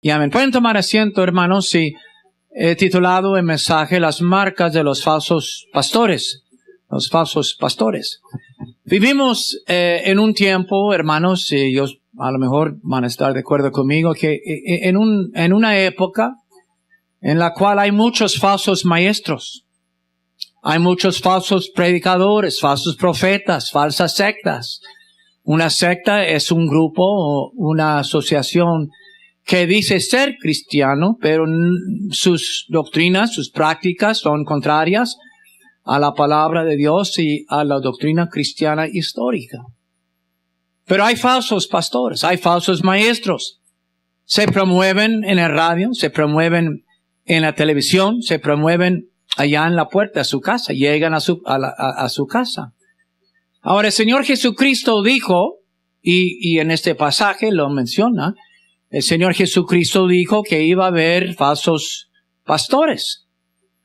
Y amén. Pueden tomar asiento, hermanos, y he titulado el mensaje Las marcas de los falsos pastores. Los falsos pastores. Vivimos en un tiempo, hermanos, y ellos a lo mejor van a estar de acuerdo conmigo, que en una época en la cual hay muchos falsos maestros. Hay muchos falsos predicadores, falsos profetas, falsas sectas. Una secta es un grupo o una asociación que dice ser cristiano, pero sus doctrinas, sus prácticas son contrarias a la palabra de Dios y a la doctrina cristiana histórica. Pero hay falsos pastores, hay falsos maestros. Se promueven en el radio, se promueven en la televisión, se promueven allá en la puerta de su casa, llegan a su casa. Ahora el Señor Jesucristo dijo, y en este pasaje lo menciona, el Señor Jesucristo dijo que iba a haber falsos pastores.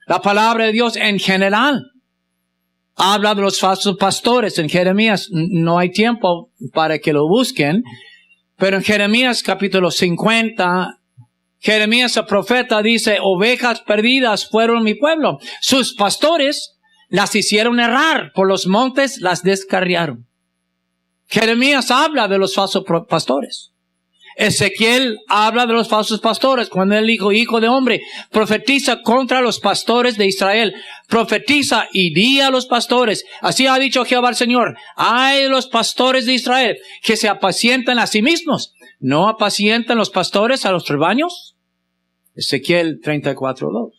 La palabra de Dios en general habla de los falsos pastores. En Jeremías, no hay tiempo para que lo busquen, pero en Jeremías capítulo 50, Jeremías el profeta dice, ovejas perdidas fueron mi pueblo. Sus pastores las hicieron errar, por los montes las descarriaron. Jeremías habla de los falsos pastores. Ezequiel habla de los falsos pastores cuando él dijo, hijo de hombre, profetiza contra los pastores de Israel. Profetiza y di a los pastores. Así ha dicho Jehová el Señor. Ay de los pastores de Israel que se apacientan a sí mismos. ¿No apacientan los pastores a los rebaños? Ezequiel 34:2.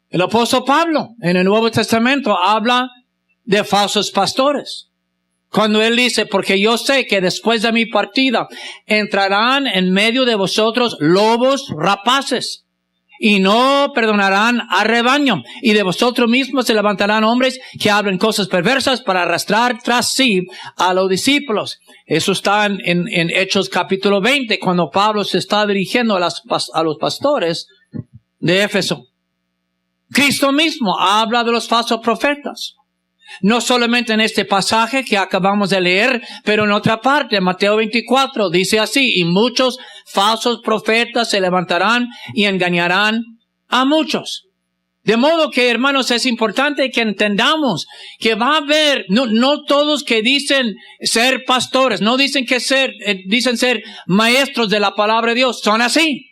El apóstol Pablo en el Nuevo Testamento habla de falsos pastores. Cuando él dice, porque yo sé que después de mi partida entrarán en medio de vosotros lobos rapaces y no perdonarán al rebaño, y de vosotros mismos se levantarán hombres que hablen cosas perversas para arrastrar tras sí a los discípulos. Eso está en Hechos capítulo 20, cuando Pablo se está dirigiendo a los pastores de Éfeso. Cristo mismo habla de los falsos profetas. No solamente en este pasaje que acabamos de leer, pero en otra parte, Mateo 24, dice así, y muchos falsos profetas se levantarán y engañarán a muchos. De modo que, hermanos, es importante que entendamos que va a haber, no todos que dicen ser pastores, no dicen dicen ser maestros de la palabra de Dios, son así.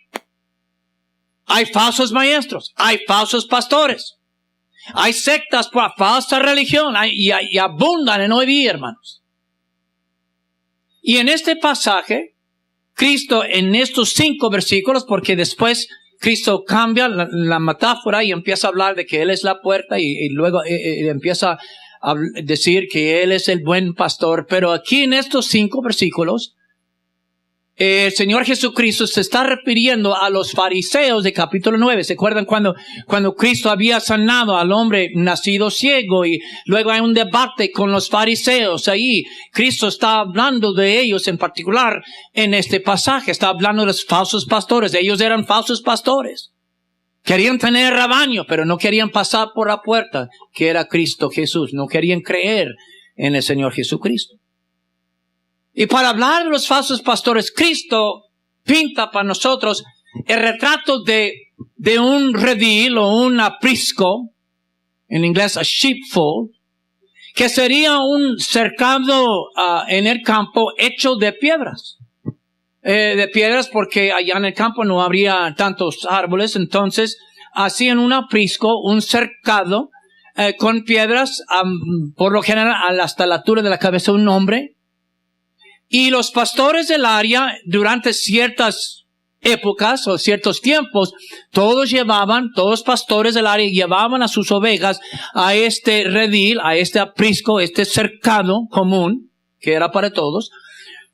Hay falsos maestros, hay falsos pastores. Hay sectas por falsa religión y abundan en hoy día, hermanos. Y en este pasaje, Cristo en estos 5 versículos, porque después Cristo cambia la metáfora y empieza a hablar de que Él es la puerta y luego empieza a decir que Él es el buen pastor. Pero aquí en estos 5 versículos, el Señor Jesucristo se está refiriendo a los fariseos de capítulo 9. ¿Se acuerdan cuando Cristo había sanado al hombre nacido ciego y luego hay un debate con los fariseos ahí? Cristo está hablando de ellos en particular en este pasaje. Está hablando de los falsos pastores. Ellos eran falsos pastores. Querían tener rebaño, pero no querían pasar por la puerta que era Cristo Jesús. No querían creer en el Señor Jesucristo. Y para hablar de los falsos pastores, Cristo pinta para nosotros el retrato de un redil o un aprisco, en inglés a sheepfold, que sería un cercado en el campo hecho de piedras. De piedras porque allá en el campo no habría tantos árboles, entonces hacían un aprisco, un cercado con piedras, por lo general hasta la altura de la cabeza de un hombre. Y los pastores del área, durante ciertas épocas o ciertos tiempos, todos pastores del área llevaban a sus ovejas a este redil, a este aprisco, este cercado común, que era para todos,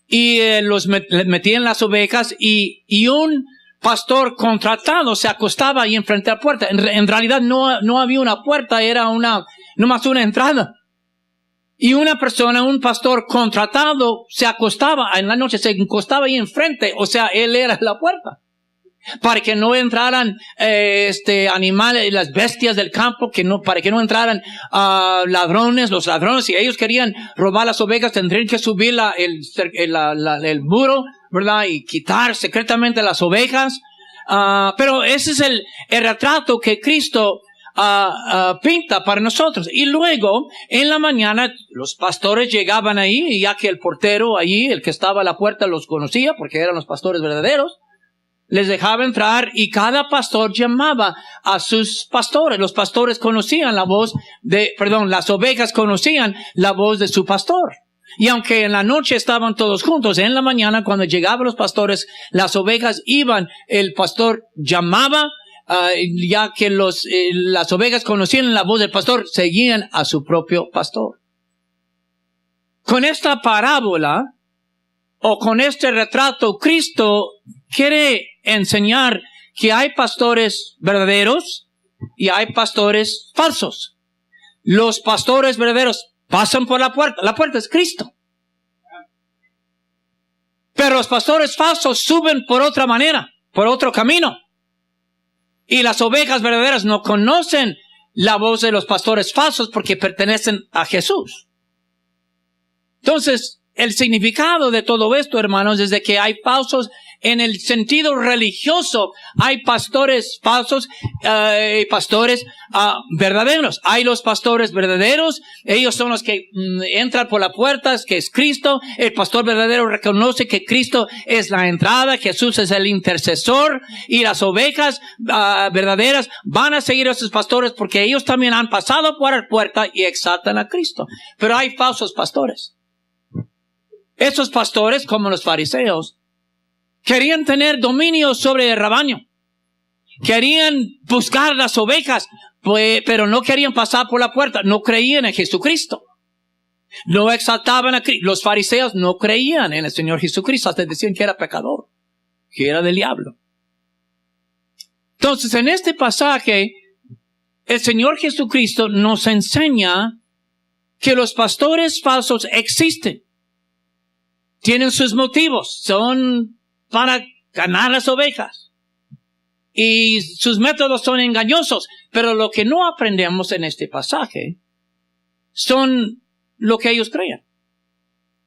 y los metían las ovejas y un pastor contratado se acostaba ahí enfrente a la puerta. En realidad no había una puerta, era nomás una entrada. Y una persona, un pastor contratado, se acostaba en la noche, se acostaba ahí enfrente, o sea, él era la puerta. para que no entraran animales, las bestias del campo, para que no entraran ladrones, los ladrones. Si ellos querían robar las ovejas, tendrían que subir el muro, ¿verdad? Y quitar secretamente las ovejas. Pero ese es el retrato que Cristo pinta para nosotros. Y luego, en la mañana, los pastores llegaban ahí, y ya que el portero allí, el que estaba a la puerta, los conocía, porque eran los pastores verdaderos, les dejaba entrar, y cada pastor llamaba a sus pastores. Los pastores conocían las ovejas conocían la voz de su pastor. Y aunque en la noche estaban todos juntos, en la mañana, cuando llegaban los pastores, las ovejas iban, el pastor llamaba, ya que las ovejas conocían la voz del pastor, seguían a su propio pastor. Con esta parábola, o con este retrato, Cristo quiere enseñar que hay pastores verdaderos y hay pastores falsos. Los pastores verdaderos pasan por la puerta. La puerta es Cristo. Pero los pastores falsos suben por otra manera, por otro camino. Y las ovejas verdaderas no conocen la voz de los pastores falsos porque pertenecen a Jesús. Entonces, el significado de todo esto, hermanos, es de que hay falsos en el sentido religioso. Hay pastores falsos y pastores verdaderos. Hay los pastores verdaderos. Ellos son los que entran por la puerta, que es Cristo. El pastor verdadero reconoce que Cristo es la entrada, Jesús es el intercesor, y las ovejas verdaderas van a seguir a esos pastores porque ellos también han pasado por la puerta y exaltan a Cristo. Pero hay falsos pastores. Esos pastores, como los fariseos, querían tener dominio sobre el rebaño. Querían buscar las ovejas, pero no querían pasar por la puerta. No creían en Jesucristo. No exaltaban a Cristo. Los fariseos no creían en el Señor Jesucristo. Hasta decían que era pecador, que era del diablo. Entonces, en este pasaje, el Señor Jesucristo nos enseña que los pastores falsos existen. Tienen sus motivos, son para ganar las ovejas. Y sus métodos son engañosos. Pero lo que no aprendemos en este pasaje son lo que ellos creen.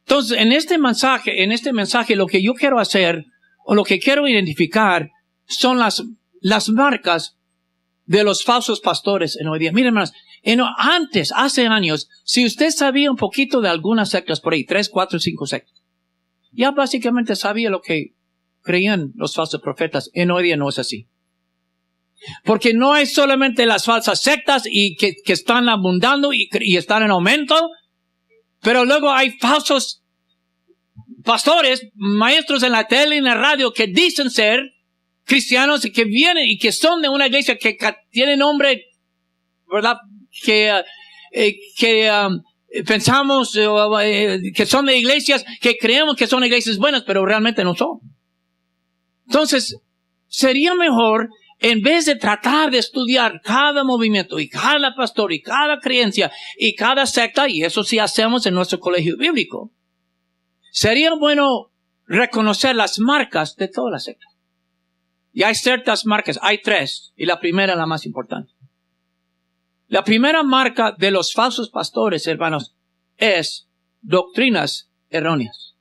Entonces, en este mensaje, lo que yo quiero hacer, o lo que quiero identificar, son las marcas de los falsos pastores en hoy día. Miren, hermanos, hace años, si usted sabía un poquito de algunas sectas por ahí, 3, 4, 5 sectas, ya básicamente sabía lo que creían los falsos profetas. En hoy día no es así. Porque no hay solamente las falsas sectas y que están abundando y están en aumento, pero luego hay falsos pastores, maestros en la tele y en la radio que dicen ser cristianos y que vienen y que son de una iglesia que tiene nombre, ¿verdad? Pensamos que son de iglesias, que creemos que son iglesias buenas, pero realmente no son. Entonces, sería mejor, en vez de tratar de estudiar cada movimiento y cada pastor y cada creencia y cada secta, y eso sí hacemos en nuestro colegio bíblico, sería bueno reconocer las marcas de todas las sectas. Y hay ciertas marcas, hay 3, y la primera es la más importante. La primera marca de los falsos pastores, hermanos, es doctrinas erróneas.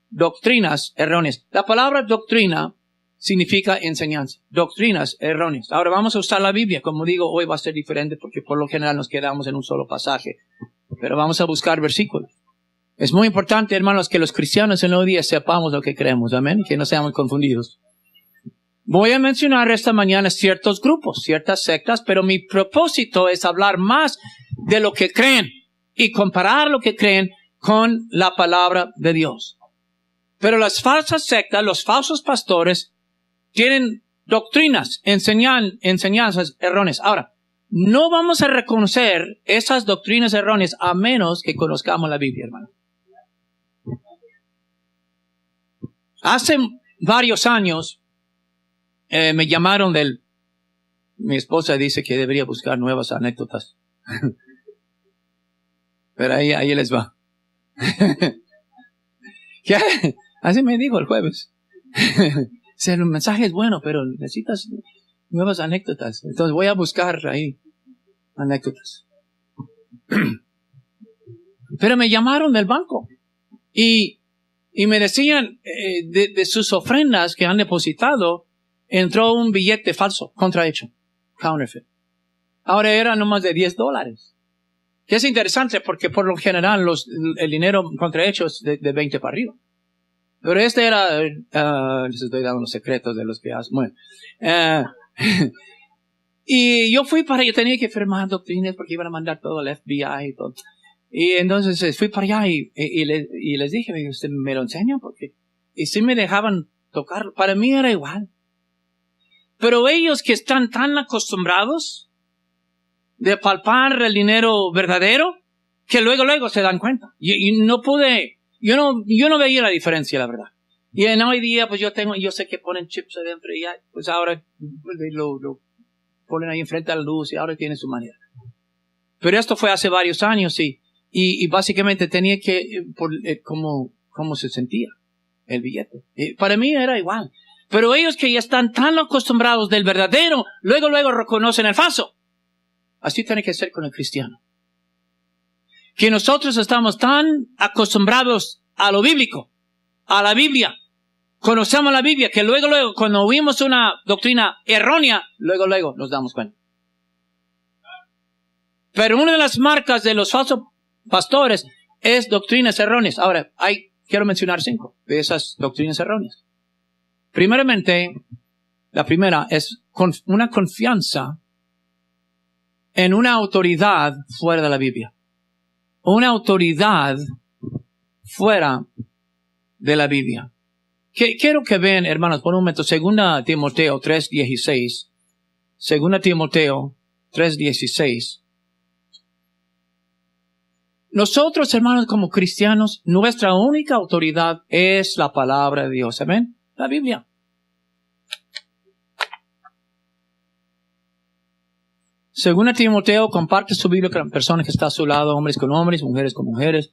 Doctrinas erróneas. La palabra doctrina significa enseñanza. Doctrinas erróneas. Ahora vamos a usar la Biblia. Como digo, hoy va a ser diferente porque por lo general nos quedamos en un solo pasaje. Pero vamos a buscar versículos. Es muy importante, hermanos, que los cristianos en hoy día sepamos lo que creemos. Amén. Que no seamos confundidos. Voy a mencionar esta mañana ciertos grupos, ciertas sectas, pero mi propósito es hablar más de lo que creen y comparar lo que creen con la palabra de Dios. Pero las falsas sectas, los falsos pastores, tienen doctrinas, enseñanzas erróneas. Ahora, no vamos a reconocer esas doctrinas erróneas a menos que conozcamos la Biblia, hermano. Hace varios años, me llamaron mi esposa dice que debería buscar nuevas anécdotas. Pero ahí les va. ¿Qué? Así me dijo el jueves. sea, el mensaje es bueno, pero necesitas nuevas anécdotas. Entonces voy a buscar ahí anécdotas. Pero me llamaron del banco y me decían de sus ofrendas que han depositado, entró un billete falso, contrahecho, counterfeit. Ahora era no más de $10. Que es interesante porque por lo general el dinero contrahecho es de 20 para arriba. Pero este era, les estoy dando los secretos de los que hacen. Bueno, y yo fui para allá, tenía que firmar doctrinas porque iban a mandar todo al FBI y todo. Y entonces fui para allá y les dije, ¿usted me lo enseña? Porque, y si me dejaban tocar, para mí era igual. Pero ellos que están tan acostumbrados de palpar el dinero verdadero, que luego se dan cuenta. Y no pude, yo no veía la diferencia, la verdad. Y en hoy día, pues yo sé que ponen chips adentro y ya, pues ahora lo ponen ahí enfrente a la luz y ahora tiene su manera. Pero esto fue hace varios años y básicamente tenía que, cómo se sentía el billete. Para mí era igual. Pero ellos que ya están tan acostumbrados del verdadero, luego reconocen el falso. Así tiene que ser con el cristiano. Que nosotros estamos tan acostumbrados a lo bíblico, a la Biblia. Conocemos la Biblia, que luego cuando oímos una doctrina errónea, luego nos damos cuenta. Pero una de las marcas de los falsos pastores es doctrinas erróneas. Ahora, quiero mencionar 5 de esas doctrinas erróneas. Primeramente, la primera es una confianza en una autoridad fuera de la Biblia. Una autoridad fuera de la Biblia. Quiero que vean, hermanos, por un momento, 2 Timoteo 3:16. 2 Timoteo 3:16. Nosotros, hermanos, como cristianos, nuestra única autoridad es la palabra de Dios. ¿Amén? La Biblia. Según Timoteo, comparte su Biblia con personas que están a su lado, hombres con hombres, mujeres con mujeres.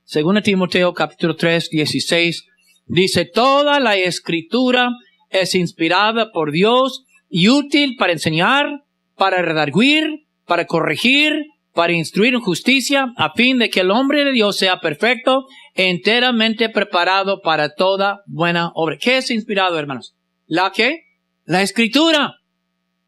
Según Timoteo, capítulo 3:16, dice, toda la Escritura es inspirada por Dios y útil para enseñar, para redarguir, para corregir, para instruir en justicia, a fin de que el hombre de Dios sea perfecto, enteramente preparado para toda buena obra. ¿Qué es inspirado, hermanos? ¿La qué? La Escritura,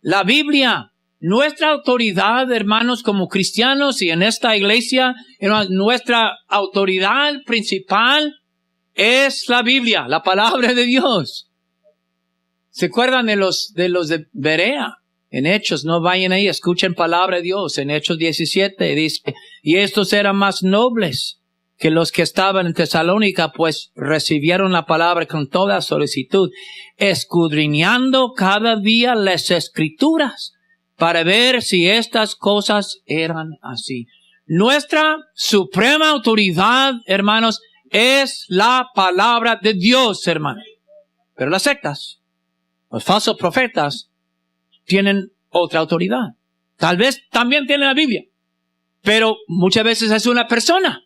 la Biblia. Nuestra autoridad, hermanos, como cristianos y en esta iglesia, hermanos, nuestra autoridad principal es la Biblia, la palabra de Dios. ¿Se acuerdan de los de Berea? En Hechos, no vayan ahí, escuchen palabra de Dios. En Hechos 17 dice, y estos eran más nobles que los que estaban en Tesalónica, pues recibieron la palabra con toda solicitud, escudriñando cada día las Escrituras, para ver si estas cosas eran así. Nuestra suprema autoridad, hermanos, es la palabra de Dios, hermanos. Pero las sectas, los falsos profetas, tienen otra autoridad. Tal vez también tienen la Biblia, pero muchas veces es una persona.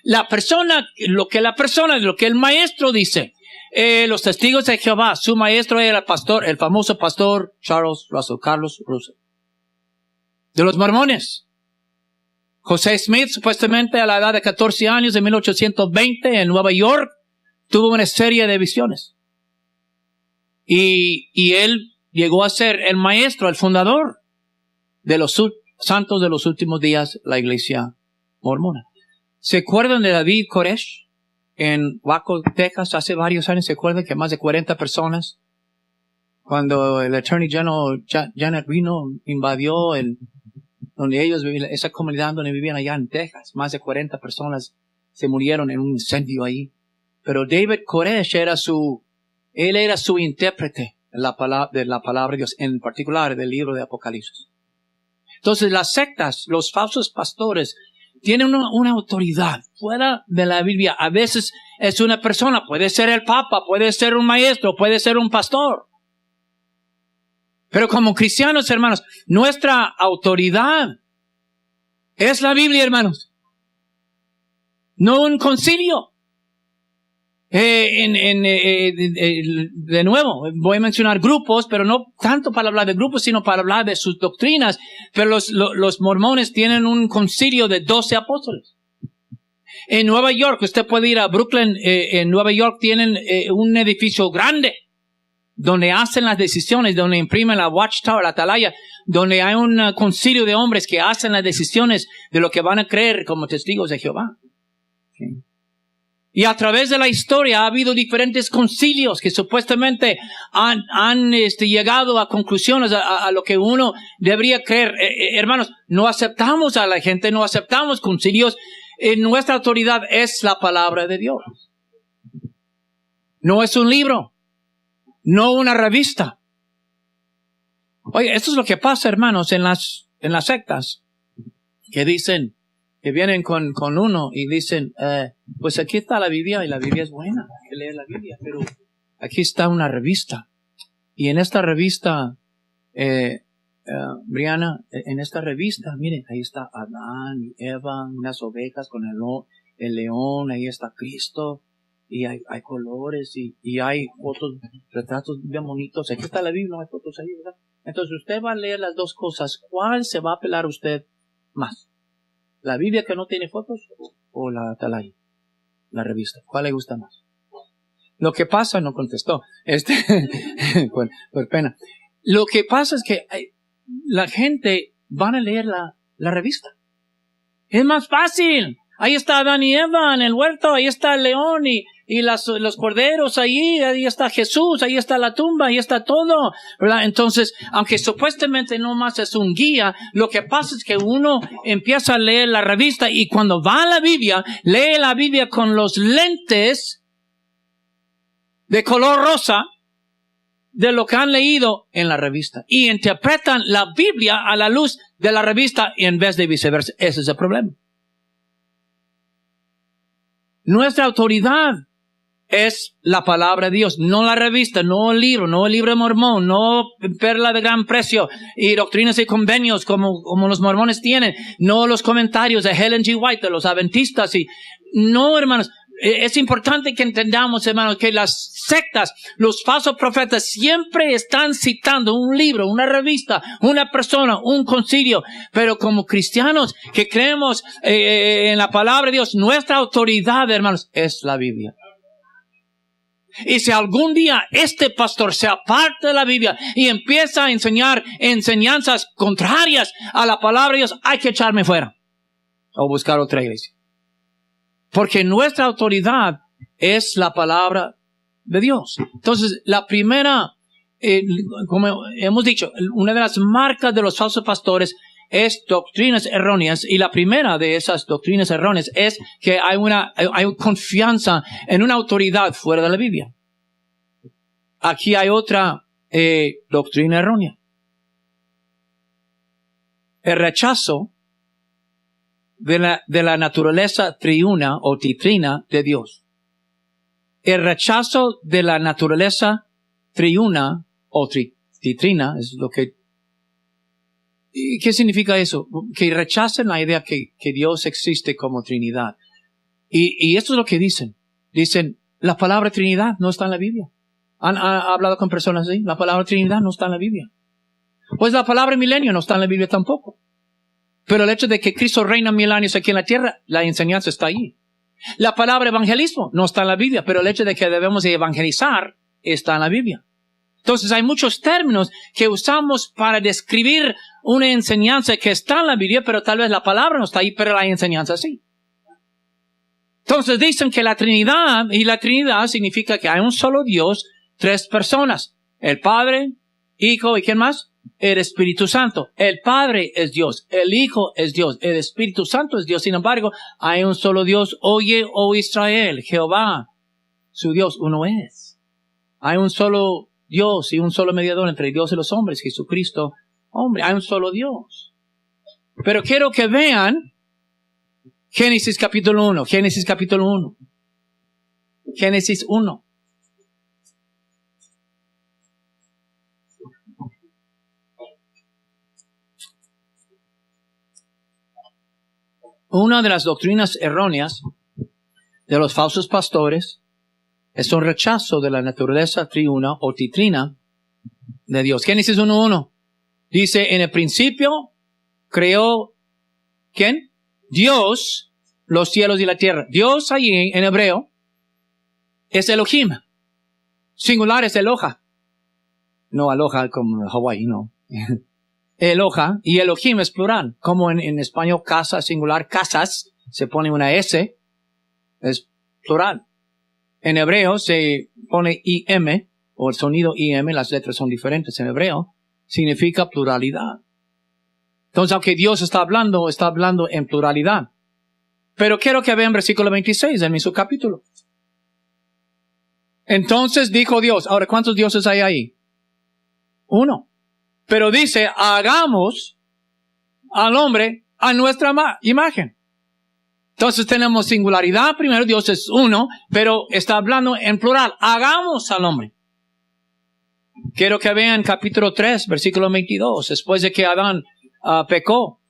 Lo que el maestro dice. Los testigos de Jehová, su maestro era el famoso pastor Carlos Russell. De los mormones, José Smith, supuestamente a la edad de 14 años, en 1820, en Nueva York, tuvo una serie de visiones. Y él llegó a ser el maestro, el fundador de los santos de los últimos días, la iglesia mormona. ¿Se acuerdan de David Koresh? En Waco, Texas, hace varios años, ¿se acuerdan que más de 40 personas, cuando el Attorney General Janet Reno invadió donde ellos vivían, esa comunidad donde vivían allá en Texas, más de 40 personas se murieron en un incendio ahí. Pero David Koresh era su intérprete de la palabra de Dios, en particular del libro de Apocalipsis. Entonces las sectas, los falsos pastores, tienen una autoridad fuera de la Biblia. A veces es una persona, puede ser el Papa, puede ser un maestro, puede ser un pastor. Pero como cristianos, hermanos, nuestra autoridad es la Biblia, hermanos. No un concilio. De nuevo, voy a mencionar grupos, pero no tanto para hablar de grupos, sino para hablar de sus doctrinas. Pero los mormones tienen un concilio de 12 apóstoles. En Nueva York, usted puede ir a Brooklyn, en Nueva York tienen un edificio grande, donde hacen las decisiones, donde imprimen la Watchtower, la atalaya, donde hay un concilio de hombres que hacen las decisiones de lo que van a creer como testigos de Jehová. Okay. Y a través de la historia ha habido diferentes concilios que supuestamente han llegado a conclusiones a lo que uno debería creer. Hermanos, no aceptamos a la gente, no aceptamos concilios. Nuestra autoridad es la palabra de Dios. No es un libro, no una revista. Oye, esto es lo que pasa, hermanos, en las sectas que dicen, que vienen con uno y dicen, pues aquí está la Biblia y la Biblia es buena, hay que leer la Biblia, pero aquí está una revista. Y en esta revista, Brianna, en esta revista, miren, ahí está Adán y Eva, unas ovejas con el león, ahí está Cristo, y hay colores, y hay fotos, retratos bien bonitos. Aquí está la Biblia, no hay fotos ahí, ¿verdad? Entonces usted va a leer las dos cosas. ¿Cuál se va a apelar a usted más? ¿La Biblia que no tiene fotos o la atalaya, la revista? ¿Cuál le gusta más? Lo que pasa, no contestó, por pena. Lo que pasa es que la gente van a leer la revista. Es más fácil. Ahí está Adán y Eva en el huerto, ahí está el león y los corderos ahí está Jesús, ahí está la tumba, ahí está todo, ¿verdad? Entonces, aunque supuestamente no más es un guía, lo que pasa es que uno empieza a leer la revista y cuando va a la Biblia, lee la Biblia con los lentes de color rosa de lo que han leído en la revista y interpretan la Biblia a la luz de la revista en vez de viceversa. Ese es el problema. Nuestra autoridad es la palabra de Dios, no la revista, no el libro de Mormón, no perla de gran precio y doctrinas y convenios como los mormones tienen, no los comentarios de Helen G. White, de los adventistas no, hermanos. Es importante que entendamos, hermanos, que las sectas, los falsos profetas siempre están citando un libro, una revista, una persona, un concilio. Pero como cristianos que creemos en la palabra de Dios, nuestra autoridad, hermanos, es la Biblia. Y si algún día este pastor se aparta de la Biblia y empieza a enseñar enseñanzas contrarias a la palabra de Dios, hay que echarme fuera o buscar otra iglesia. Porque nuestra autoridad es la palabra de Dios. Entonces, la primera, como hemos dicho, una de las marcas de los falsos pastores es doctrinas erróneas. Y la primera de esas doctrinas erróneas es que hay confianza en una autoridad fuera de la Biblia. Aquí hay otra doctrina errónea. El rechazo de la naturaleza triuna o titrina de Dios. El rechazo de la naturaleza triuna o titrina es lo que... ¿Qué significa eso? Que rechacen la idea que Dios existe como Trinidad. Y esto es lo que dicen. Dicen, la palabra Trinidad no está en la Biblia. ¿Han hablado con personas así? La palabra Trinidad no está en la Biblia. Pues la palabra milenio no está en la Biblia tampoco. Pero el hecho de que Cristo reina 1000 años aquí en la tierra, la enseñanza está ahí. La palabra evangelismo no está en la Biblia, pero el hecho de que debemos evangelizar está en la Biblia. Entonces hay muchos términos que usamos para describir una enseñanza que está en la Biblia, pero tal vez la palabra no está ahí, pero la enseñanza sí. Entonces dicen que la Trinidad, y la Trinidad significa que hay un solo Dios, 3 personas. El Padre, Hijo y ¿quién más? El Espíritu Santo. El Padre es Dios, el Hijo es Dios, el Espíritu Santo es Dios. Sin embargo, hay un solo Dios. Oye, oh Israel, Jehová, su Dios, uno es. Hay un solo Dios y un solo mediador entre Dios y los hombres, Jesucristo, hombre. Hay un solo Dios. Pero quiero que vean Génesis capítulo 1, Génesis capítulo 1. Génesis 1. Una de las doctrinas erróneas de los falsos pastores Es un rechazo de la naturaleza triuna o titrina de Dios. Génesis 1:1 dice, en el principio creó, ¿quién? Dios, los cielos y la tierra. Dios allí en hebreo es Elohim. Singular es Eloha. No Aloha como Hawái, no. Eloha y Elohim es plural. Como en español casa, singular, casas, se pone una S, es plural. En hebreo se pone IM, o el sonido IM, las letras son diferentes en hebreo, significa pluralidad. Entonces, aunque Dios está hablando en pluralidad. Pero quiero que vean versículo 26 del mismo capítulo. Entonces dijo Dios, ahora, ¿cuántos dioses hay ahí? Uno. Pero dice, hagamos al hombre a nuestra imagen. Entonces tenemos singularidad, primero Dios es uno, pero está hablando en plural, hagamos al hombre. Quiero que vean capítulo 3, versículo 22, después de que Adán pecó,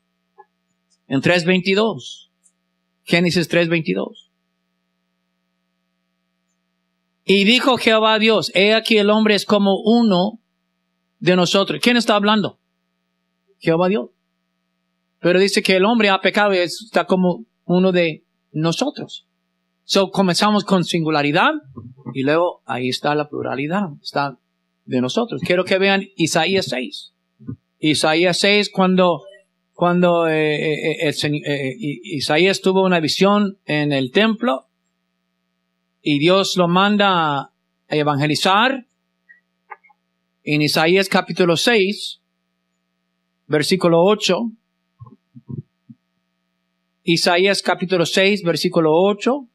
en 3:22, Génesis 3:22. Y dijo Jehová a Dios, he aquí el hombre es como uno de nosotros. ¿Quién está hablando? Jehová Dios. Pero dice que el hombre ha pecado y está como uno de nosotros. So, comenzamos con singularidad y luego ahí está la pluralidad, está de nosotros. Quiero que vean Isaías 6. Isaías 6, cuando Isaías tuvo una visión en el templo y Dios lo manda a evangelizar. En Isaías capítulo 6, versículo 8, Isaías capítulo 6, versículo 8,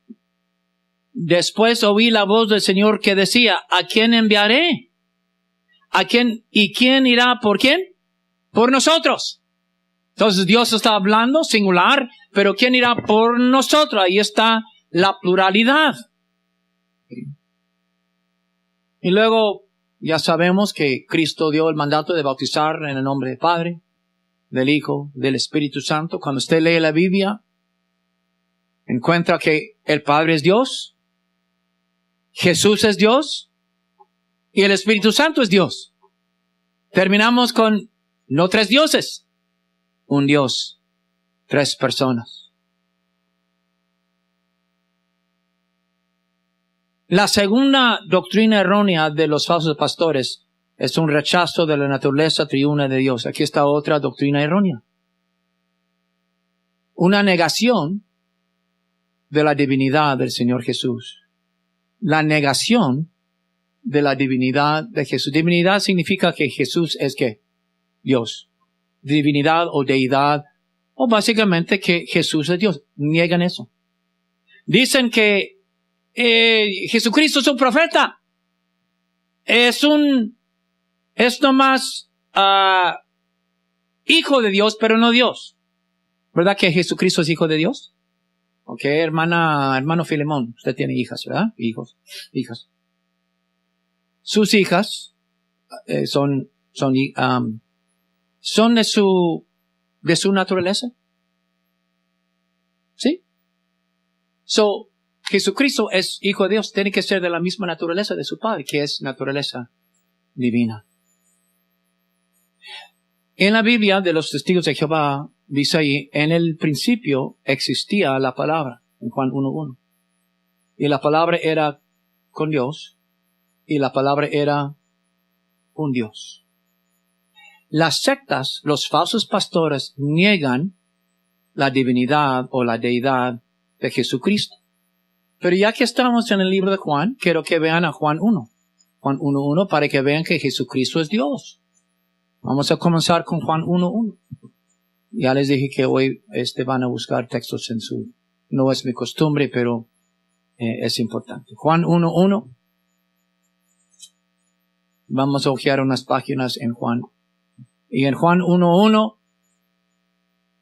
después oí la voz del Señor que decía, ¿a quién enviaré? ¿A quién? ¿Y quién irá por quién? Por nosotros. Entonces Dios está hablando singular, pero ¿quién irá por nosotros? Ahí está la pluralidad. Y luego ya sabemos que Cristo dio el mandato de bautizar en el nombre del Padre, del Hijo, del Espíritu Santo. Cuando usted lee la Biblia, encuentra que el Padre es Dios, Jesús es Dios y el Espíritu Santo es Dios. Terminamos con no tres dioses, un Dios, tres personas. La segunda doctrina errónea de los falsos pastores es un rechazo de la naturaleza triuna de Dios. Aquí está otra doctrina errónea. Una negación de la divinidad del Señor Jesús. La negación de la divinidad de Jesús. Divinidad significa que Jesús es ¿qué? Dios. Divinidad o deidad, o básicamente que Jesús es Dios. Niegan eso. Dicen que Jesucristo es un profeta. Es nomás hijo de Dios, pero no Dios. ¿Verdad que Jesucristo es hijo de Dios? Ok, hermano Filemón, usted tiene hijas, ¿verdad? Hijos, hijas. Sus hijas son de su naturaleza. ¿Sí? So, Jesucristo es hijo de Dios, tiene que ser de la misma naturaleza de su Padre, que es naturaleza divina. En la Biblia de los testigos de Jehová, dice ahí, en el principio existía la palabra, en Juan 1:1. Y la palabra era con Dios, y la palabra era un Dios. Las sectas, los falsos pastores, niegan la divinidad o la deidad de Jesucristo. Pero ya que estamos en el libro de Juan, quiero que vean a Juan 1. Juan 1:1 para que vean que Jesucristo es Dios. Vamos a comenzar con Juan 1:1. Ya les dije que hoy van a buscar textos en su... No es mi costumbre, pero es importante. Juan 1:1. Vamos a hojear unas páginas en Juan. Y en Juan 1:1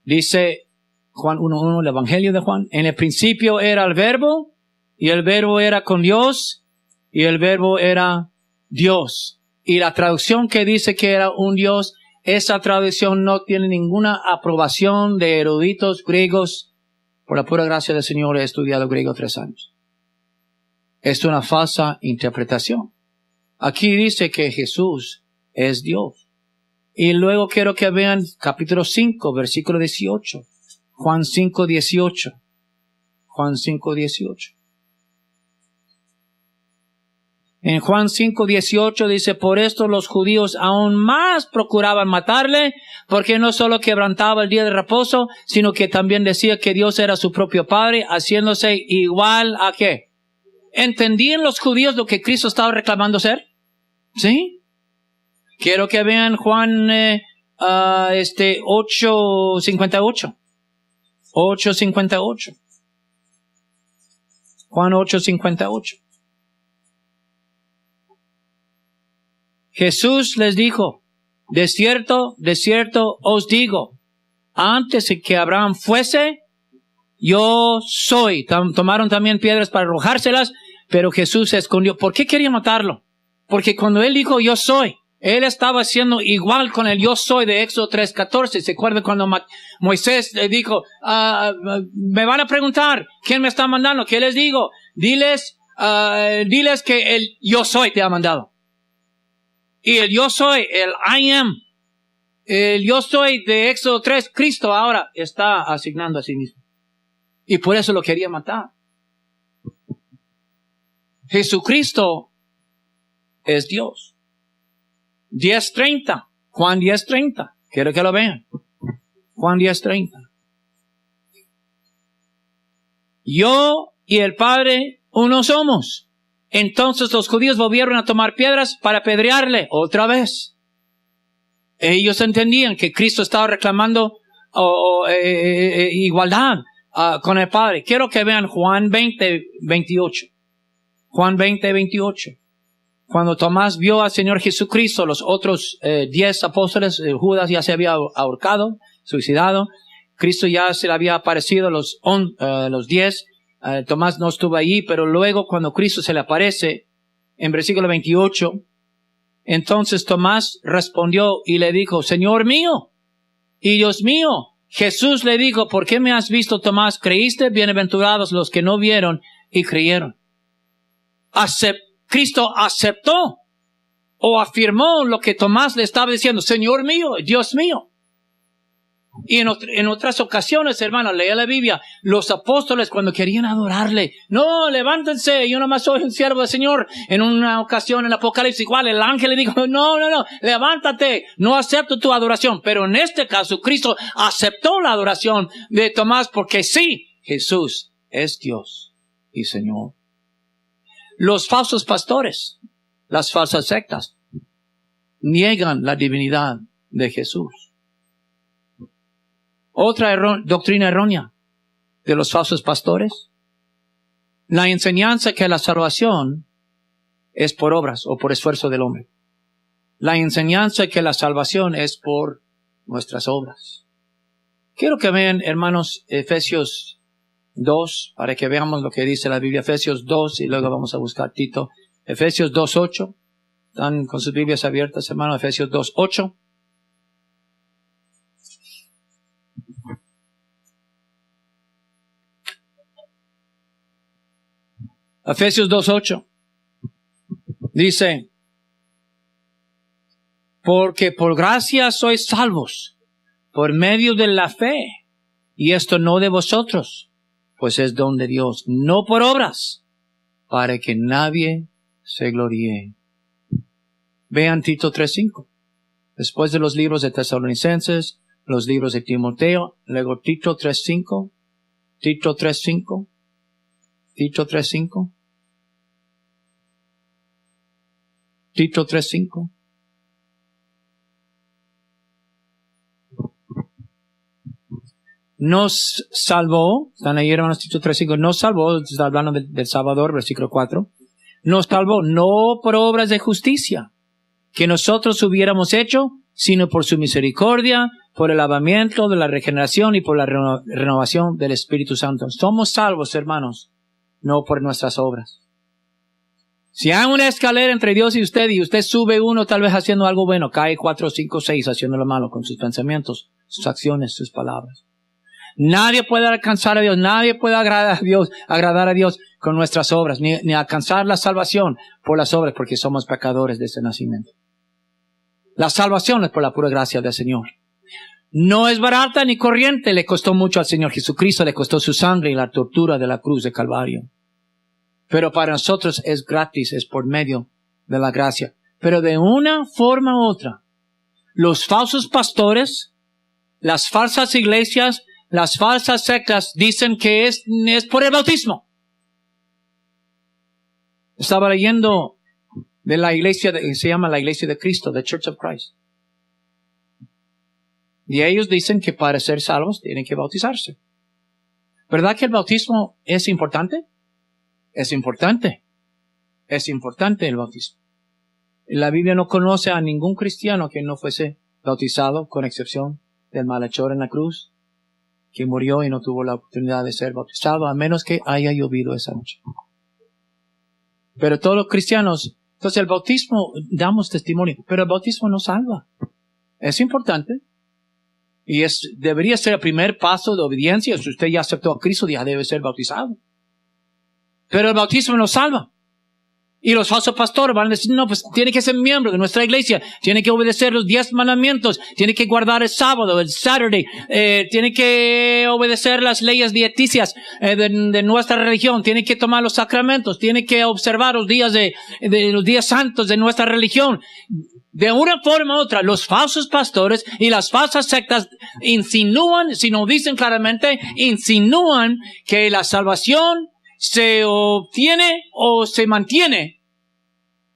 dice, Juan 1:1, el Evangelio de Juan, en el principio era el Verbo, y el Verbo era con Dios, y el Verbo era Dios. Y la traducción que dice que era un Dios, esa traducción no tiene ninguna aprobación de eruditos griegos. Por la pura gracia del Señor he estudiado griego 3 años. es una falsa interpretación. Aquí dice que Jesús es Dios. Y luego quiero que vean capítulo 5, versículo 18. Juan 5, 18. Juan 5, 18. En Juan 5, 18 dice, por esto los judíos aún más procuraban matarle, porque no solo quebrantaba el día de reposo, sino que también decía que Dios era su propio Padre, haciéndose igual a ¿qué? ¿Entendían los judíos lo que Cristo estaba reclamando ser? ¿Sí? Quiero que vean Juan 8:58. 8:58. Juan 8:58. Jesús les dijo, de cierto os digo, antes de que Abraham fuese, yo soy. Tomaron también piedras para arrojárselas, pero Jesús se escondió. ¿Por qué quería matarlo? Porque cuando él dijo yo soy, él estaba haciendo igual con el yo soy de Éxodo 3:14. ¿Se acuerdan cuando Moisés le dijo, me van a preguntar, ¿quién me está mandando? ¿Qué les digo? Diles que el yo soy te ha mandado. Y el yo soy, el I am, el yo soy de Éxodo 3, Cristo ahora está asignando a sí mismo. Y por eso lo quería matar. Jesucristo es Dios. 10:30, Juan 10:30, quiero que lo vean. Juan 10:30. Yo y el Padre uno somos. Entonces los judíos volvieron a tomar piedras para apedrearle otra vez. Ellos entendían que Cristo estaba reclamando igualdad con el Padre. Quiero que vean Juan 20:28. Juan 20:28. Cuando Tomás vio al Señor Jesucristo, los otros 10 apóstoles, Judas ya se había ahorcado, suicidado. Cristo ya se le había aparecido los 10. Tomás no estuvo allí, pero luego cuando Cristo se le aparece, en versículo 28, entonces Tomás respondió y le dijo, Señor mío y Dios mío. Jesús le dijo, ¿por qué me has visto, Tomás? ¿Creíste? Bienaventurados los que no vieron y creyeron. Cristo aceptó o afirmó lo que Tomás le estaba diciendo, Señor mío, Dios mío. Y en otras ocasiones, hermanos, leía la Biblia, los apóstoles cuando querían adorarle, no, levántense, yo nomás soy un siervo del Señor. En una ocasión en Apocalipsis, igual el ángel le dijo, no, levántate, no acepto tu adoración. Pero en este caso, Cristo aceptó la adoración de Tomás porque sí, Jesús es Dios y Señor. Los falsos pastores, las falsas sectas, niegan la divinidad de Jesús. Otra doctrina errónea de los falsos pastores, la enseñanza que la salvación es por obras o por esfuerzo del hombre. La enseñanza que la salvación es por nuestras obras. Quiero que vean, hermanos, Efesios 2, para que veamos lo que dice la Biblia. Efesios 2, y luego vamos a buscar Tito. Efesios 2:8. Están con sus Biblias abiertas, hermanos. Efesios 2:8. Efesios 2:8 dice, porque por gracia sois salvos, por medio de la fe, y esto no de vosotros, pues es don de Dios, no por obras, para que nadie se gloríe. Vean Tito 3:5. Después de los libros de Tesalonicenses, los libros de Timoteo, luego Tito 3:5, Tito 3:5, Tito 3:5. Tito 3:5. Nos salvó, están ahí hermanos, Tito 3:5, nos salvó, está hablando del Salvador, versículo 4, nos salvó no por obras de justicia que nosotros hubiéramos hecho, sino por su misericordia, por el lavamiento de la regeneración y por la renovación del Espíritu Santo. Somos salvos, hermanos, no por nuestras obras. Si hay una escalera entre Dios y usted sube uno tal vez haciendo algo bueno, cae 4, 5, 6 haciendo lo malo con sus pensamientos, sus acciones, sus palabras. Nadie puede alcanzar a Dios, nadie puede agradar a Dios con nuestras obras, ni alcanzar la salvación por las obras, porque somos pecadores desde nacimiento. La salvación es por la pura gracia del Señor. No es barata ni corriente, le costó mucho al Señor Jesucristo, le costó su sangre y la tortura de la cruz de Calvario. Pero para nosotros es gratis, es por medio de la gracia. Pero de una forma u otra, los falsos pastores, las falsas iglesias, las falsas sectas dicen que es por el bautismo. Estaba leyendo de la iglesia, se llama la Iglesia de Cristo, The Church of Christ. Y ellos dicen que para ser salvos tienen que bautizarse. ¿Verdad que el bautismo es importante? Es importante. Es importante el bautismo. La Biblia no conoce a ningún cristiano que no fuese bautizado, con excepción del malhechor en la cruz, que murió y no tuvo la oportunidad de ser bautizado, a menos que haya llovido esa noche. Pero todos los cristianos, entonces el bautismo, damos testimonio, pero el bautismo no salva. Es importante. Y debería ser el primer paso de obediencia. Si usted ya aceptó a Cristo, ya debe ser bautizado. Pero el bautismo no salva. Y los falsos pastores van a decir, no, pues tiene que ser miembro de nuestra iglesia, tiene que obedecer los 10 mandamientos, tiene que guardar el sábado, el Saturday, tiene que obedecer las leyes dieticias de nuestra religión, tiene que tomar los sacramentos, tiene que observar los días de los días santos de nuestra religión. De una forma u otra, los falsos pastores y las falsas sectas insinúan, si no dicen claramente, insinúan que la salvación se obtiene o se mantiene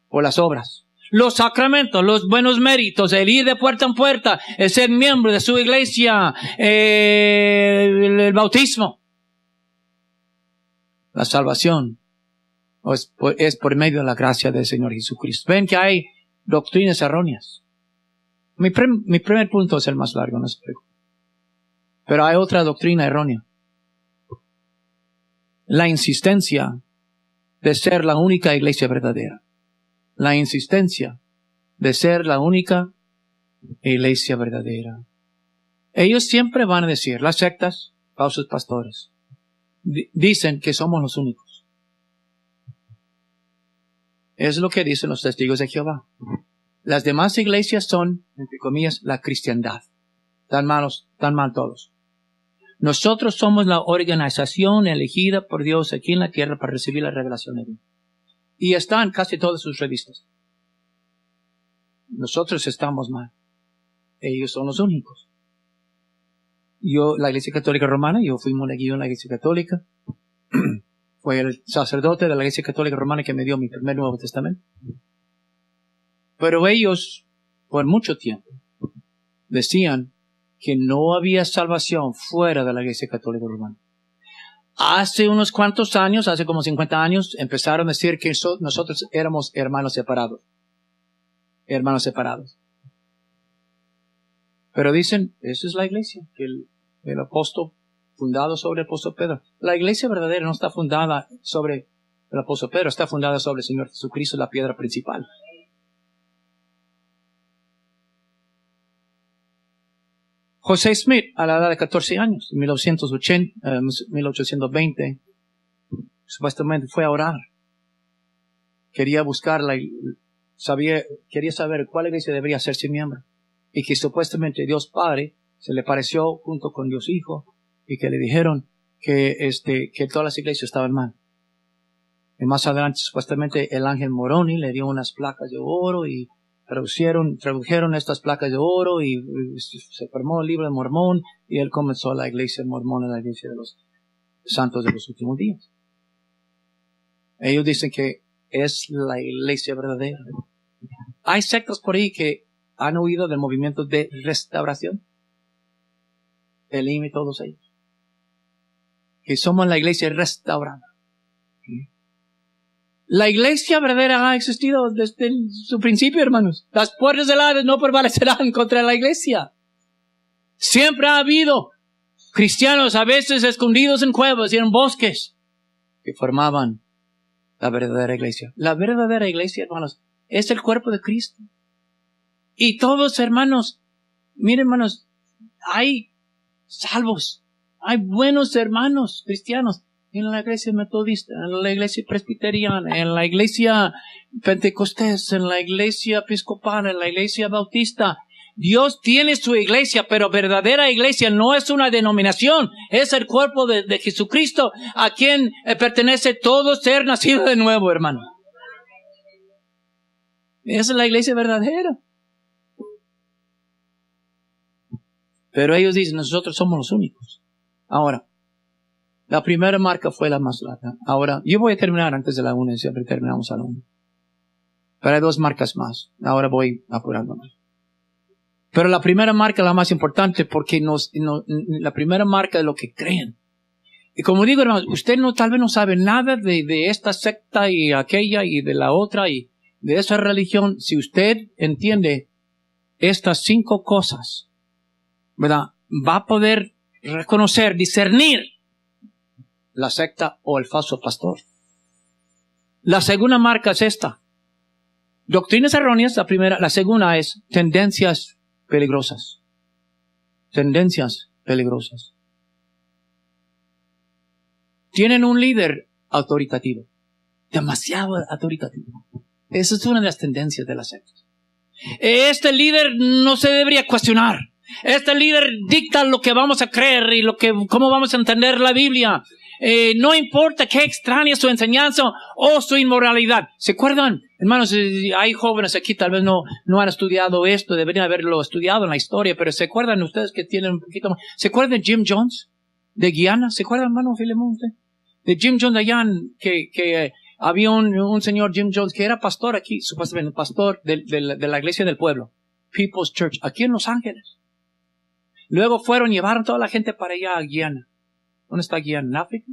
por las obras. Los sacramentos, los buenos méritos, el ir de puerta en puerta, el ser miembro de su iglesia, el bautismo. La salvación es por medio de la gracia del Señor Jesucristo. Ven que hay doctrinas erróneas. Mi primer punto es el más largo, no se preocupe. Pero hay otra doctrina errónea. La insistencia de ser la única iglesia verdadera. La insistencia de ser la única iglesia verdadera. Ellos siempre van a decir, las sectas, falsos pastores, dicen que somos los únicos. Es lo que dicen los testigos de Jehová. Las demás iglesias son, entre comillas, la cristiandad. Tan mal todos. Nosotros somos la organización elegida por Dios aquí en la tierra para recibir la revelación de Dios. Y está en casi todas sus revistas. Nosotros estamos mal. Ellos son los únicos. La Iglesia Católica Romana, yo fui monaguillo en la Iglesia Católica. Fue el sacerdote de la Iglesia Católica Romana que me dio mi primer Nuevo Testamento. Pero ellos, por mucho tiempo, decían que no había salvación fuera de la Iglesia Católica Romana. Hace unos cuantos años, hace como 50 años, empezaron a decir que nosotros éramos hermanos separados. Hermanos separados. Pero dicen, esa es la iglesia, que el apóstol, fundado sobre el apóstol Pedro. La iglesia verdadera no está fundada sobre el apóstol Pedro, está fundada sobre el Señor Jesucristo, la piedra principal. José Smith, a la edad de 14 años, en 1820, supuestamente fue a orar. Quería quería saber cuál iglesia debería hacerse miembro. Y que supuestamente Dios Padre se le pareció junto con Dios Hijo y que le dijeron que todas las iglesias estaban mal. Y más adelante, supuestamente, el ángel Moroni le dio unas placas de oro y tradujeron estas placas de oro y se formó el libro de Mormón y él comenzó la iglesia mormona, la iglesia de los santos de los últimos días. Ellos dicen que es la iglesia verdadera. Hay sectas por ahí que han oído del movimiento de restauración. Elim y todos ellos. Que somos la iglesia restaurada. La iglesia verdadera ha existido desde su principio, hermanos. Las puertas del Hades no prevalecerán contra la iglesia. Siempre ha habido cristianos a veces escondidos en cuevas y en bosques que formaban la verdadera iglesia. La verdadera iglesia, hermanos, es el cuerpo de Cristo. Y todos, hermanos, miren, hermanos, hay salvos. Hay buenos hermanos cristianos en la iglesia metodista, en la iglesia presbiteriana, en la iglesia pentecostés, en la iglesia episcopal, en la iglesia bautista. Dios tiene su iglesia, pero verdadera iglesia no es una denominación, es el cuerpo de Jesucristo, a quien pertenece todo ser nacido de nuevo, hermano. Esa es la iglesia verdadera. Pero ellos dicen, nosotros somos los únicos. Ahora, la primera marca fue la más larga. Ahora, yo voy a terminar antes de la 1, siempre terminamos a la 1. Pero hay 2 marcas más. Ahora voy apurándome. Pero la primera marca es la más importante porque la primera marca es lo que creen. Y como digo, hermanos, usted tal vez no sabe nada de esta secta y aquella y de la otra y de esa religión. Si usted entiende estas 5 cosas, ¿verdad? Va a poder reconocer, discernir la secta o el falso pastor. La segunda marca es esta. Doctrinas erróneas, la primera. La segunda es tendencias peligrosas. Tendencias peligrosas. Tienen un líder autoritativo. Demasiado autoritativo. Esa es una de las tendencias de la secta. Este líder no se debería cuestionar. Este líder dicta lo que vamos a creer y cómo vamos a entender la Biblia. No importa qué extraña su enseñanza o su inmoralidad. ¿Se acuerdan? Hermanos, hay jóvenes aquí, tal vez no han estudiado esto, deberían haberlo estudiado en la historia, pero ¿se acuerdan ustedes que tienen un poquito más? ¿Se acuerdan de Jim Jones? De Guyana. ¿Se acuerdan, hermano Filemón? De Jim Jones allá, que había un señor Jim Jones que era pastor aquí, supuestamente pastor de la iglesia del pueblo, People's Church, aquí en Los Ángeles. Luego llevaron toda la gente para allá a Guyana. ¿Dónde está Guyana? ¿En África?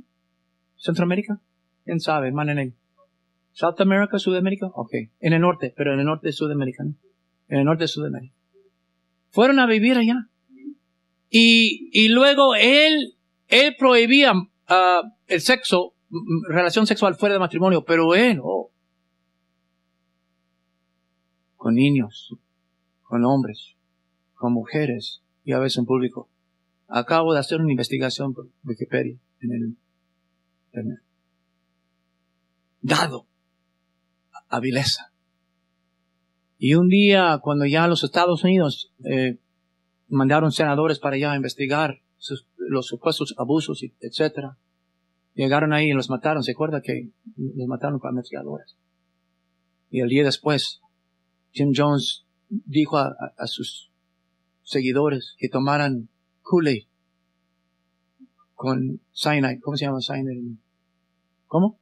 ¿Centroamérica? ¿Quién sabe? En ¿South America? ¿Sudamérica? Ok. En el norte, pero en el norte de Sudamérica, ¿no? En el norte de Sudamérica. Fueron a vivir allá. Y luego él prohibía el sexo, relación sexual fuera de matrimonio, pero él, con niños, con hombres, con mujeres, y a veces en público. Acabo de hacer una investigación por Wikipedia en el internet. Dado a vileza. Y un día, cuando ya los Estados Unidos mandaron senadores para allá a investigar los supuestos abusos, etcétera, llegaron ahí y los mataron. ¿Se acuerda que los mataron con ametralladoras? Y el día después, Jim Jones dijo a sus seguidores que tomaran Kool-Aid con cyanide. ¿Cómo se llama cyanide? ¿Cómo?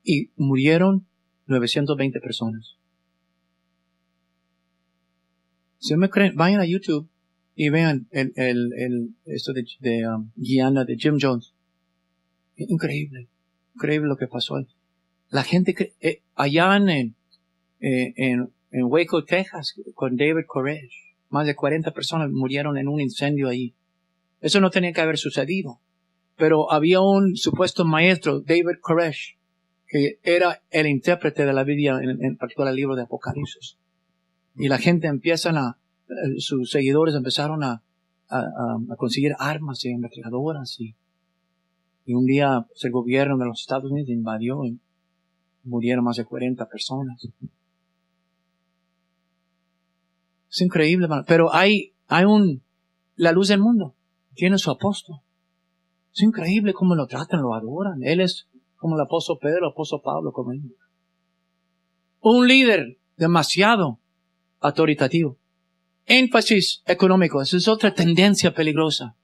Y murieron 920 personas. Si no me creen, vayan a YouTube y vean esto de Guyana, de Jim Jones. Increíble lo que pasó ahí. La gente allá en Waco, Texas, con David Koresh, más de 40 personas murieron en un incendio ahí. Eso no tenía que haber sucedido. Pero había un supuesto maestro, David Koresh, que era el intérprete de la Biblia, en particular el libro de Apocalipsis. Y la gente sus seguidores empezaron a conseguir armas y ametralladoras. Y un día el gobierno de los Estados Unidos invadió y murieron más de 40 personas. Es increíble, hermano. Pero hay la luz del mundo. Tiene su apóstol. Es increíble cómo lo tratan, lo adoran. Él es como el apóstol Pedro, el apóstol Pablo, como él. Un líder demasiado autoritativo. Énfasis económico. Esa es otra tendencia peligrosa.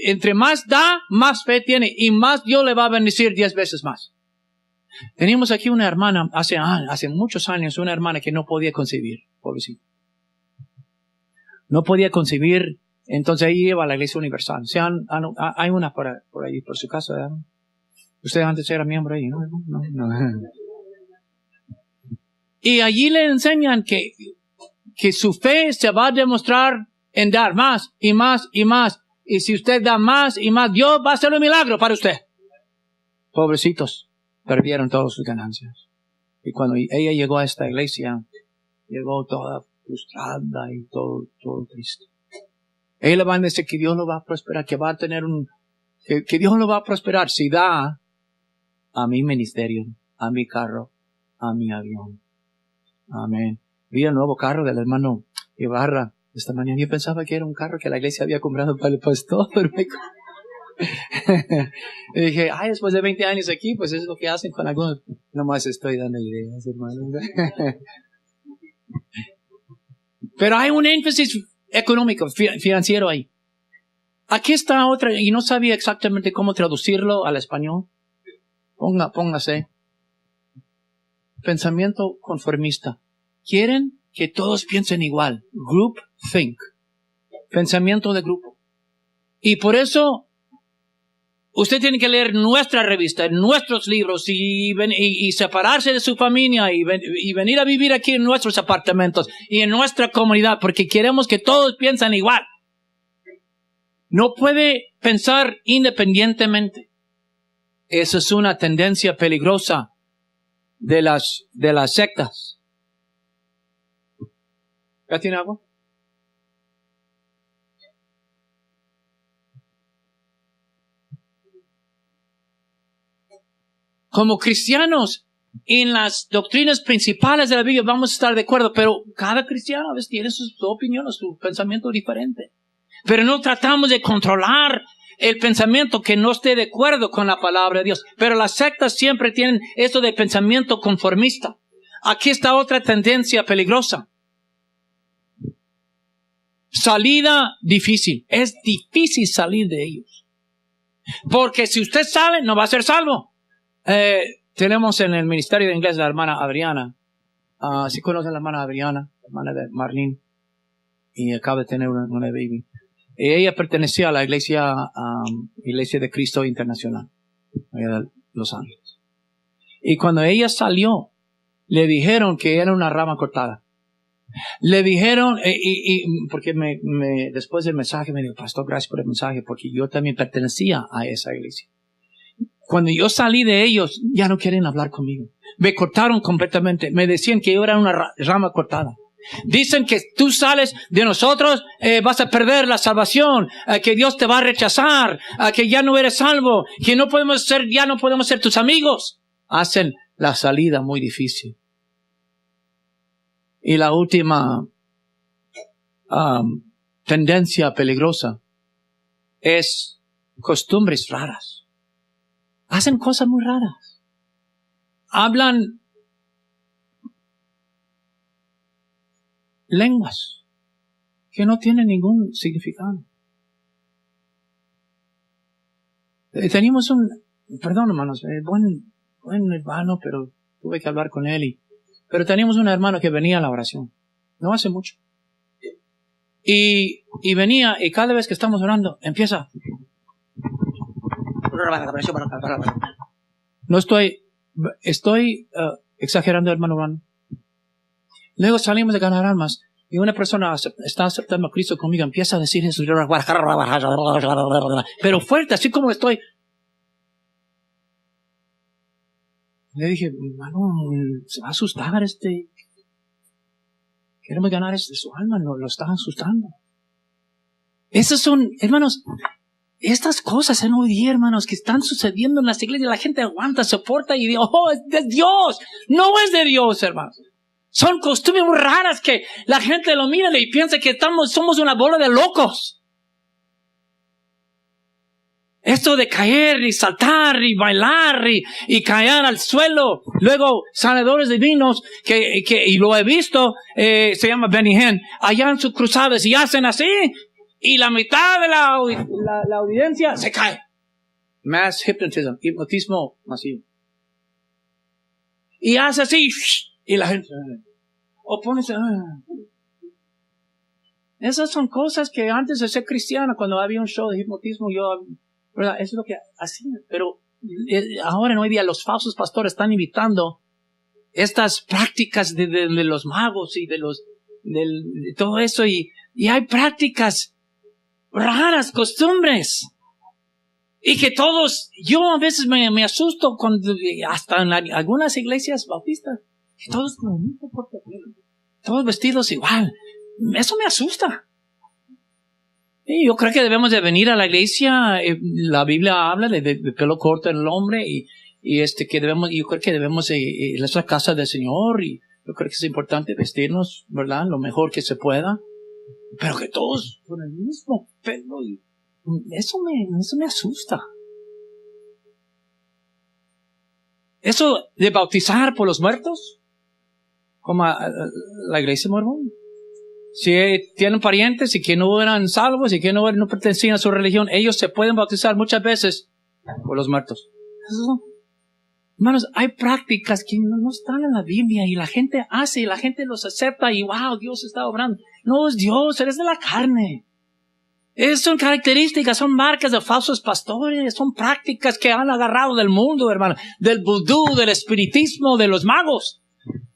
Entre más da, más fe tiene. Y más Dios le va a bendecir 10 veces más. Teníamos aquí una hermana, hace muchos años, una hermana que no podía concebir. Pobrecita. No podía concebir. Entonces ahí iba a la Iglesia Universal. Hay una por ahí, por su casa, ¿verdad? Usted antes era miembro ahí, ¿no? No. Y allí le enseñan que su fe se va a demostrar en dar más y más y más. Y si usted da más y más, Dios va a hacer un milagro para usted. Pobrecitos, perdieron todas sus ganancias. Y cuando ella llegó a esta iglesia, llegó toda frustrada y todo triste. Él le va a decir que Dios lo va a prosperar, que va a tener que Dios lo va a prosperar si da a mi ministerio, a mi carro, a mi avión. Amén. Vi el nuevo carro del hermano Ibarra esta mañana. Yo pensaba que era un carro que la iglesia había comprado para el pastor. Y dije, después de 20 años aquí, pues es lo que hacen con algunos. Nomás estoy dando ideas, hermano. Pero hay un énfasis económico, financiero ahí. Aquí está otra, y no sabía exactamente cómo traducirlo al español. Póngase. Pensamiento conformista. Quieren que todos piensen igual. Group think. Pensamiento de grupo. Y por eso, usted tiene que leer nuestra revista, nuestros libros y separarse de su familia y venir a vivir aquí en nuestros apartamentos y en nuestra comunidad porque queremos que todos piensen igual. No puede pensar independientemente. Esa es una tendencia peligrosa de las sectas. ¿Ya tiene agua? Como cristianos, en las doctrinas principales de la Biblia vamos a estar de acuerdo, pero cada cristiano a veces tiene su opinión o su pensamiento diferente. Pero no tratamos de controlar el pensamiento que no esté de acuerdo con la palabra de Dios. Pero las sectas siempre tienen esto de pensamiento conformista. Aquí está otra tendencia peligrosa. Salida difícil. Es difícil salir de ellos. Porque si usted sale, no va a ser salvo. Tenemos en el Ministerio de Inglés la hermana Adriana. ¿Sí conocen a la hermana Adriana? Hermana de Marlene. Y acaba de tener una baby. Ella pertenecía a la Iglesia de Cristo Internacional. Allá de Los Ángeles. Y cuando ella salió, le dijeron que era una rama cortada. Le dijeron, porque después del mensaje me dijo, pastor, gracias por el mensaje, porque yo también pertenecía a esa iglesia. Cuando yo salí de ellos, ya no quieren hablar conmigo. Me cortaron completamente. Me decían que yo era una rama cortada. Dicen que tú sales de nosotros, vas a perder la salvación, que Dios te va a rechazar, que ya no eres salvo, que ya no podemos ser tus amigos. Hacen la salida muy difícil. Y la última tendencia peligrosa es costumbres raras. Hacen cosas muy raras. Hablan lenguas que no tienen ningún significado. Teníamos perdón hermanos, buen hermano, pero tuve que hablar con él. Pero teníamos un hermano que venía a la oración. No hace mucho. Y venía, y cada vez que estamos orando, empieza. No estoy exagerando, hermano Juan. Luego salimos de ganar almas y una persona está aceptando a Cristo conmigo, empieza a decir eso, pero fuerte, así como estoy. Le dije, hermano, se va a asustar queremos ganar su alma, no lo están asustando. Esas son, hermanos, estas cosas en hoy día, hermanos, que están sucediendo en las iglesias, la gente aguanta, soporta y dice, es de Dios. No es de Dios, hermanos. Son costumbres muy raras que la gente lo mira y piensa que somos una bola de locos. Esto de caer y saltar y bailar y caer al suelo. Luego, sanadores divinos, y lo he visto, se llama Benny Hinn, allá en sus cruzadas y hacen así, y la mitad de la audiencia se cae. Mass hypnotism, hipnotismo masivo. Y hace así, y la gente, o pones, Esas son cosas que antes de ser cristiano, cuando había un show de hipnotismo, ¿verdad? Eso es lo que hacían. Pero ahora en hoy día los falsos pastores están invitando estas prácticas de los magos y de todo eso. Y hay prácticas raras, costumbres. Y que yo a veces me asusto hasta en algunas iglesias bautistas, que todos vestidos igual. Eso me asusta. Y yo creo que debemos de venir a la iglesia. La Biblia habla de pelo corto en el hombre y que debemos, yo creo que debemos ir a la casa del Señor y yo creo que es importante vestirnos, ¿verdad? Lo mejor que se pueda. Pero que todos con el mismo pelo y eso me asusta. Eso de bautizar por los muertos, como la iglesia mormón. Si tienen parientes y que no eran salvos y que no pertenecían a su religión, ellos se pueden bautizar muchas veces por los muertos. Hermanos, hay prácticas que no están en la Biblia y la gente hace y la gente los acepta y wow, Dios está obrando. No es Dios, eres de la carne. Son características, son marcas de falsos pastores, son prácticas que han agarrado del mundo, hermano, del vudú, del espiritismo, de los magos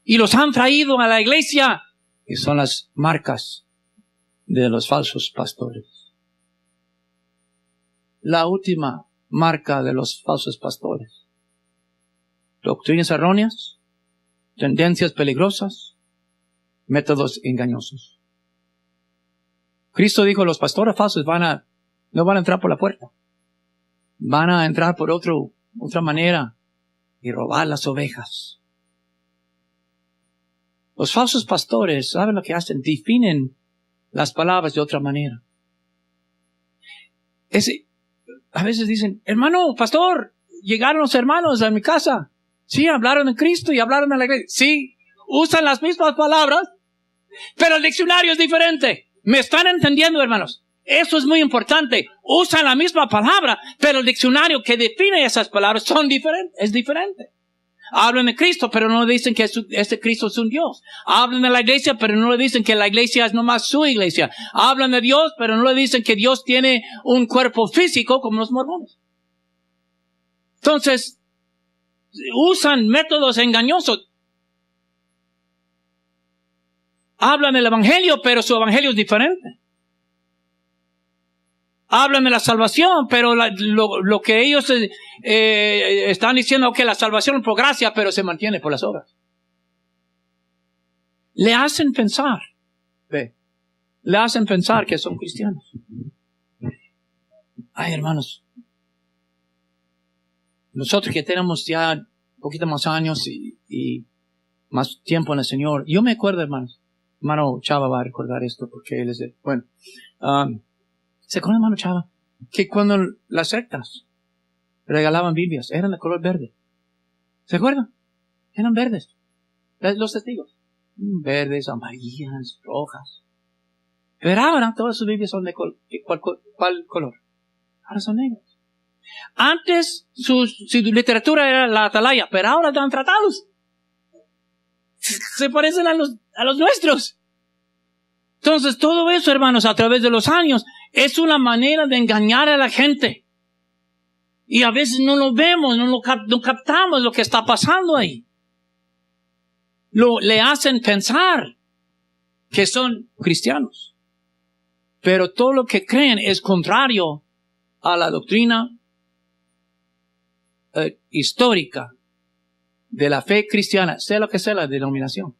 y los han traído a la iglesia. Y son las marcas de los falsos pastores. La última marca de los falsos pastores. Doctrinas erróneas, tendencias peligrosas, métodos engañosos. Cristo dijo, los pastores falsos no van a entrar por la puerta. Van a entrar por otra manera y robar las ovejas. Los falsos pastores, ¿saben lo que hacen? Definen las palabras de otra manera. A veces dicen, hermano, pastor, llegaron los hermanos a mi casa. Sí, hablaron de Cristo y hablaron de la iglesia. Sí, usan las mismas palabras, pero el diccionario es diferente. ¿Me están entendiendo, hermanos? Eso es muy importante. Usan la misma palabra, pero el diccionario que define esas palabras es diferente. Hablan de Cristo, pero no dicen que este Cristo es un Dios. Hablan de la iglesia, pero no le dicen que la iglesia es nomás su iglesia. Hablan de Dios, pero no le dicen que Dios tiene un cuerpo físico como los mormones. Entonces, usan métodos engañosos. Hablan del evangelio, pero su evangelio es diferente. Hablan de la salvación, pero lo que ellos están diciendo que la salvación es por gracia, pero se mantiene por las obras. Le hacen pensar que son cristianos. Ay, hermanos, nosotros que tenemos ya un poquito más años y más tiempo en el Señor, yo me acuerdo, hermanos, hermano Chava va a recordar esto porque él es ¿se acuerdan, hermano Chava? Que cuando las sectas regalaban Biblias, eran de color verde. ¿Se acuerdan? Eran verdes. Los testigos. Verdes, amarillas, rojas. Pero ahora todas sus Biblias son de ¿cuál color? Ahora son negras. Antes su literatura era la Atalaya, pero ahora dan tratados. Se parecen a los nuestros. Entonces todo eso, hermanos, a través de los años, es una manera de engañar a la gente. Y a veces no lo vemos, no captamos lo que está pasando ahí. Le hacen pensar que son cristianos. Pero todo lo que creen es contrario a la doctrina histórica de la fe cristiana, sea lo que sea la denominación.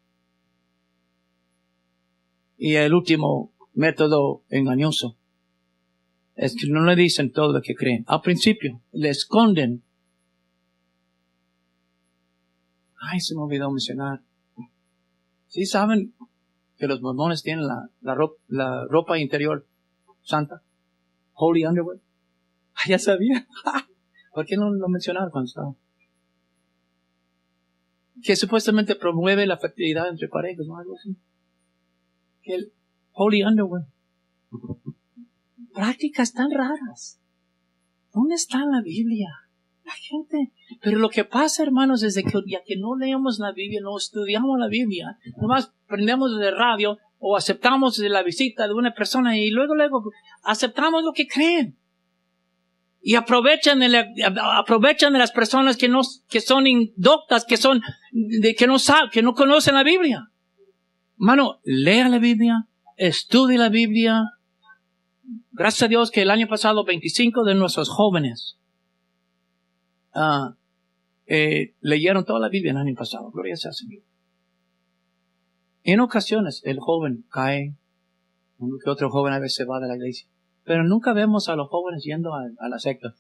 Y el último método engañoso es que no le dicen todo lo que creen. Al principio, le esconden. Ay, se me olvidó mencionar. ¿Sí saben que los mormones tienen la ropa interior santa? Holy underwear. Ya sabía. ¿Por qué no lo mencionaron cuando estaba? Que supuestamente promueve la fertilidad entre parejas, ¿no? Algo así. Que el holy underwear. Prácticas tan raras. ¿Dónde está la Biblia? La gente. Pero lo que pasa, hermanos, es que ya que no leemos la Biblia, no estudiamos la Biblia, nomás prendemos de radio o aceptamos la visita de una persona y luego aceptamos lo que creen. Y aprovechan de las personas que son indoctas, que no conocen la Biblia. Hermano, lea la Biblia, estudie la Biblia. Gracias a Dios que el año pasado 25 de nuestros jóvenes leyeron toda la Biblia el año pasado. Gloria sea al Señor. En ocasiones el joven cae, uno que otro joven a veces se va de la iglesia. Pero nunca vemos a los jóvenes yendo a la secta.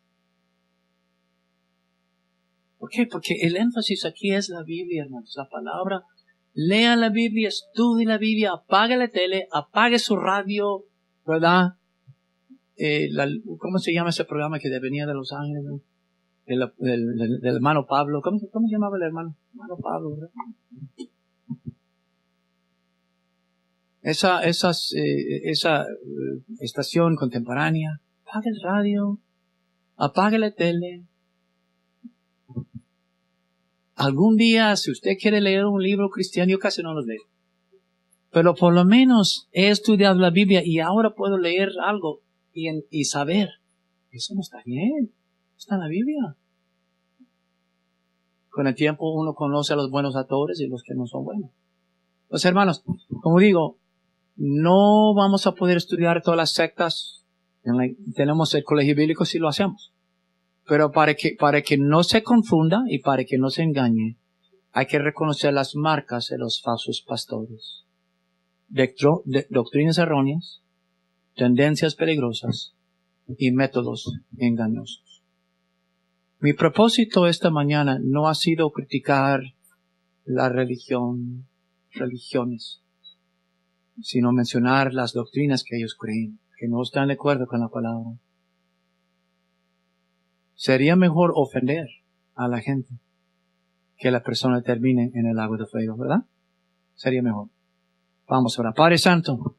¿Por qué? Porque el énfasis aquí es la Biblia, hermanos, la palabra. Lea la Biblia, estudie la Biblia, apague la tele, apague su radio, ¿verdad? ¿Cómo se llama ese programa que venía de Los Ángeles? ¿No? Del hermano Pablo. ¿Cómo se llamaba el hermano? Hermano Pablo, ¿verdad? Esa estación contemporánea. Apague el radio, apague la tele. Algún día, si usted quiere leer un libro cristiano, yo casi no los leo. Pero por lo menos he estudiado la Biblia y ahora puedo leer algo y saber. Eso no está bien. Está en la Biblia. Con el tiempo uno conoce a los buenos actores y los que no son buenos. Pues hermanos, como digo, no vamos a poder estudiar todas las sectas. Tenemos el colegio bíblico si lo hacemos. Pero para que no se confunda y para que no se engañe, hay que reconocer las marcas de los falsos pastores. Doctrinas erróneas, tendencias peligrosas y métodos engañosos. Mi propósito esta mañana no ha sido criticar la religiones, sino mencionar las doctrinas que ellos creen, que no están de acuerdo con la palabra. Sería mejor ofender a la gente que la persona termine en el lago de fuego, ¿verdad? Sería mejor. Vamos ahora. Padre Santo,